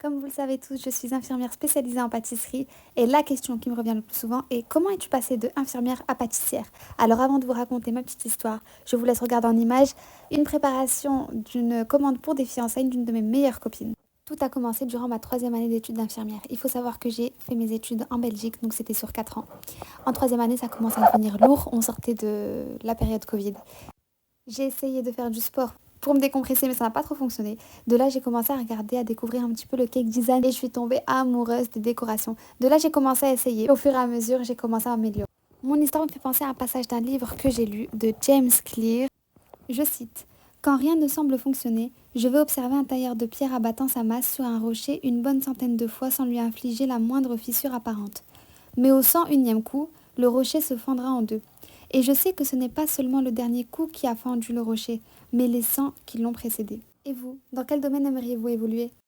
Comme vous le savez tous, je suis infirmière spécialisée en pâtisserie et la question qui me revient le plus souvent est comment es-tu passée de infirmière à pâtissière? Alors avant de vous raconter ma petite histoire, je vous laisse regarder en images une préparation d'une commande pour des fiançailles d'une de mes meilleures copines. Tout a commencé durant ma troisième année d'études d'infirmière. Il faut savoir que j'ai fait mes études en Belgique, donc c'était sur 4 ans. En troisième année, ça commence à devenir lourd, on sortait de la période Covid. J'ai essayé de faire du sport pour me décompresser, mais ça n'a pas trop fonctionné. De là, j'ai commencé à regarder, à découvrir un petit peu le cake design et je suis tombée amoureuse des décorations. De là, j'ai commencé à essayer. Au fur et à mesure, j'ai commencé à m'améliorer. Mon histoire me fait penser à un passage d'un livre que j'ai lu de James Clear. Je cite: Quand rien ne semble fonctionner, je vais observer un tailleur de pierre abattant sa masse sur un rocher une bonne centaine de fois sans lui infliger la moindre fissure apparente. Mais au 101e coup, le rocher se fendra en deux. Et je sais que ce n'est pas seulement le dernier coup qui a fendu le rocher, mais les 100 qui l'ont précédé. Et vous, dans quel domaine aimeriez-vous évoluer?